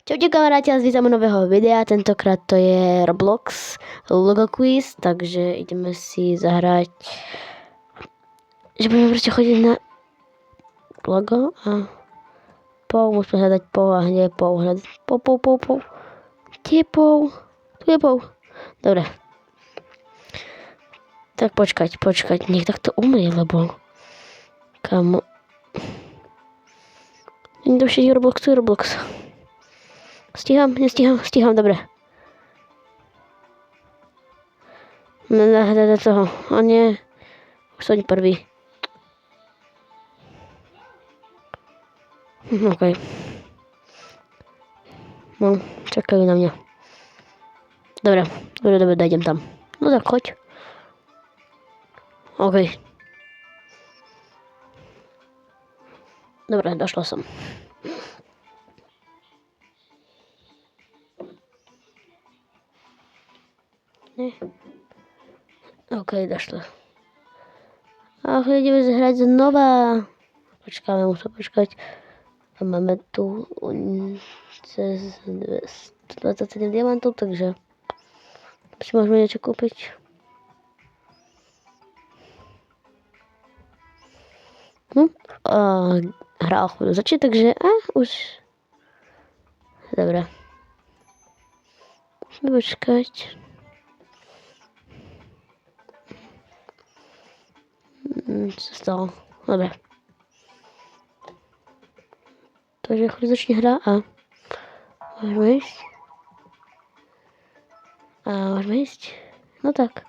Čaute kamaráti, a vítam u nového videa, tentokrát to je Roblox Logo Quiz, takže ideme si zahrať, že budeme proste chodiť na logo a musíme hľadať a kde je hľadať kde je tu je dobre, tak počkať, nech takto umrie, lebo kamo, nejdôšť Roblox. Nestíham, dobre. Nahľadať toho. O nie. Už som prvý. OK. No, čakajú na mňa. Dobre, idem tam. No tak choď. OK. Dobre, došla som. Nie. OK, došlo. A ideme zahrať znova. Počkáme, musím počkať. A máme tu cez 227 diamantov, takže si môžeme niečo kúpiť. Hra o chvíľu začne, takže už. Dobre. Musíme počkať. Čo sa stalo? Dobre. Takže chvíľu začne hra a môžeme ísť. No tak.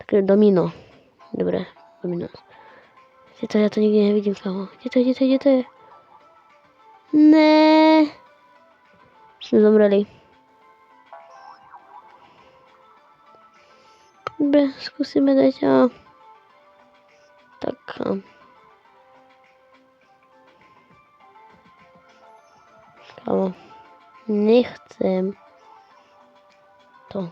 Takže domino. Dobre, domino. Kde to? Ja to nikdy nevidím, kamo. Kde to je? Ne. Sme zomreli. Dobre, skúsime dať tak. Kamo. Nechcem to.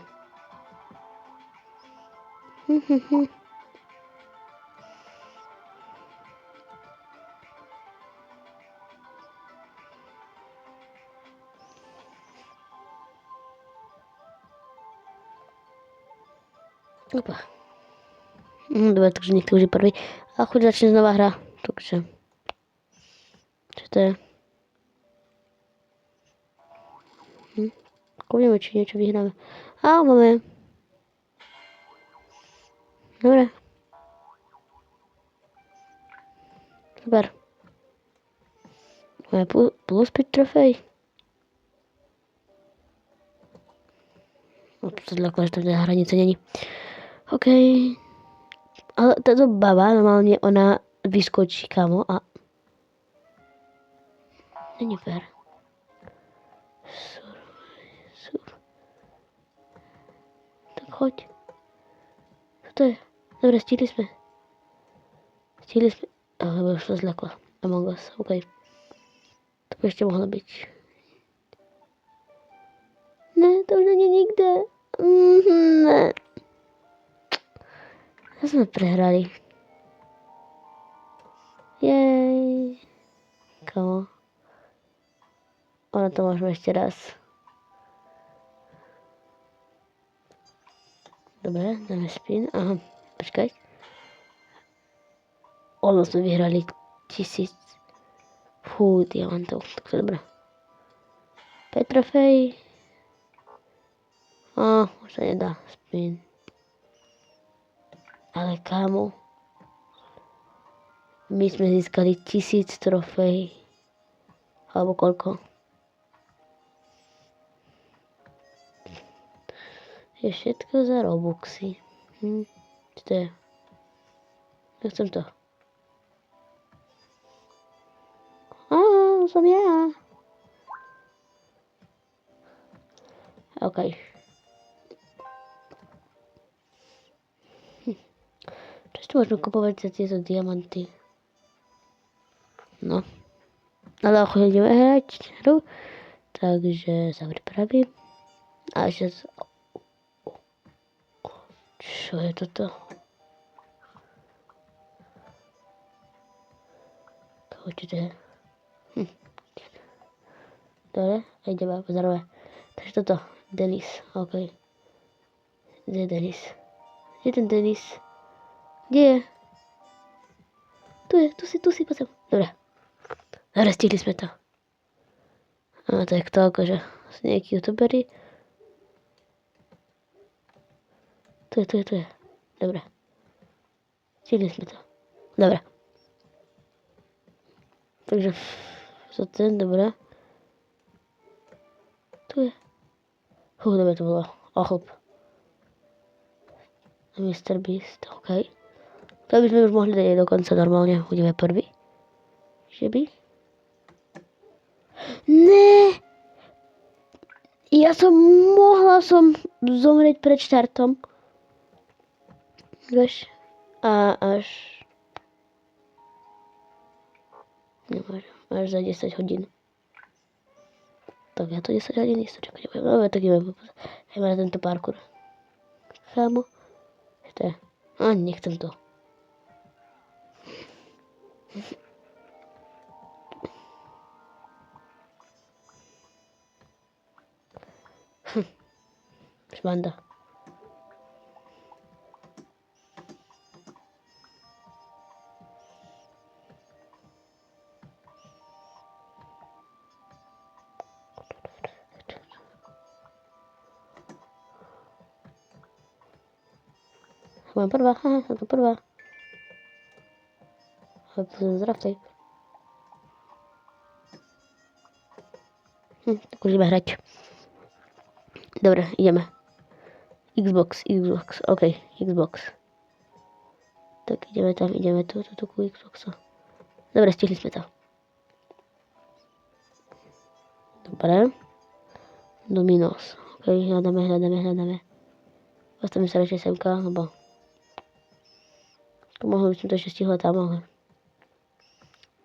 Opa. Dobre, takže niekto už je prvý. A chuť začne znova hra. Takže. Čo to je? Uvidíme, či niečo vyhráme. Máme. Dobre. Super. Máme plus 5 trofej. Zľakla, že tam hranice není. OK. Ale táto baba, normálne ona vyskočí, kamo, a není fér. Tak choď. Co to je? Dobre, stihli sme. Ale už sa zľakla. Among Us, OK. To by ešte mohlo byť. Ne, to už není nikde. Ne. Sme prehrali. Jej. Kamo. Ono to môžeme ešte raz. Dobre, dáme spin. Aha, počkaj. Ono sme vyhrali 1000 diamantov. Tak to je dobré. 5 trofej. Už sa nedá spin. Ale kámo, my sme získali 1000 trofej. Alebo koľko? Je všetko za Robuxy. Čo to je? Nechcem to. Som ja. OK. Čo môžeme kupovať za tieto diamanty? No. Ale ako ideme hrať hru, takže sa pripravím. A ešte čo je toto? Čo to je? Dobre, a ideme pozorové. Takže toto, Denis, OK. Kde je Denis? Kde je ten Denis? Kde je? Tu si, pozor. Dobre. Dobre, stihli sme to. A tak to akože sú nejakí youtuberi. Tu je. Dobre. Stihli sme to. Dobre. Takže to ten, dobre. Tu je. Dobre to bolo. Ochlop. Mr. Beast, OK. To by sme už mohli dať dokonca normálne. Budeme prvý. Že by? Ne! Ja mohla som zomrieť pred štartom. Vieš? A až... Nemôžem. Až za 10 hodín. Tak ja to 10 hodín isto čakať. Dobre, tak ideme na tento parkour. Kámo. To je... A nechcem to. Šmanda. Mám prvá, som to prvá. Ale to som zdravcej. Tak už ideme hrať. Dobre, ideme. Xbox, OK, Xbox. Tak ideme tam, ideme tu ku Xboxu. Dobre, stihli sme to. Dobre. Dominos. OK, hľadáme. Postavím sa radšej semka, lebo... Mohol by som to ešte stihla tam, ale...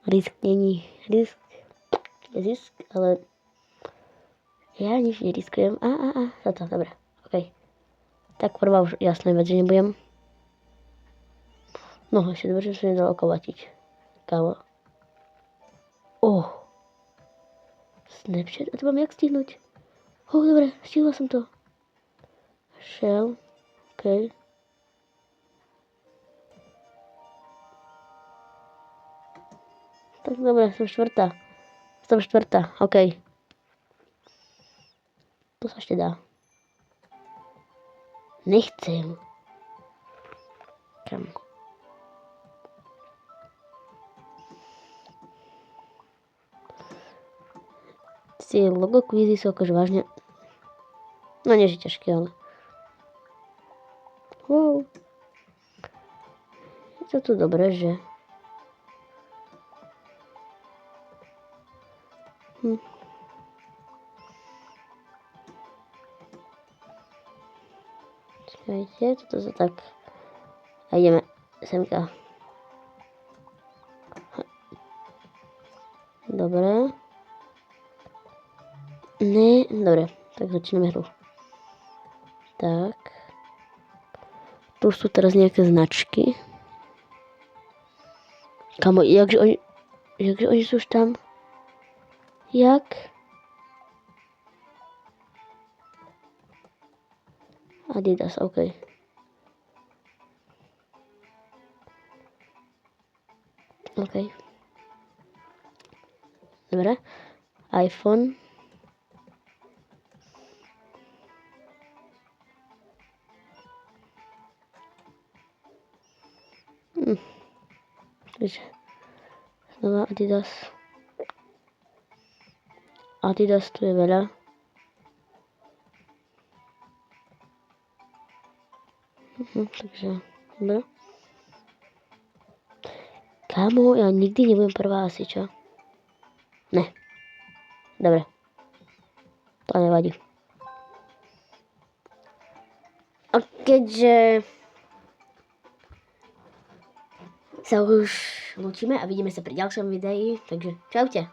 Risk není. Risk je zisk, ale... Ja nič neriskujem. Toto, dobre. OK. Tak prvá už jasná vec, že nebudem. No, ešte dobre, že som nedal okovatiť. Kámo. Snapchat. A to mám jak stihnúť? Dobre, stihla som to. Shell. OK. Tak dobre, som štvrtá. OK. To sa ešte dá. Nechcem. Kam? Tie logo kvízy sú akože vážne... No nie, že ťažké, ale... Wow. Je to tu dobré, že... Čakajte, toto sa tak... A ideme semka. Dobre. Ne, dobre. Tak začneme hru. Tak. Tu sú teraz nejaké značky. Kamo, jakže oni sú už tam? Jak? Adidas, OK. OK. Dobre. iPhone. Takže znova Adidas. Adidas tu je veľa. Takže, dobre. Kámo, ja nikdy nebudem prvá asi, čo? Ne. Dobre. To nevadí. A keďže sa už lúčime a vidíme sa pri ďalšom videi, takže čaute.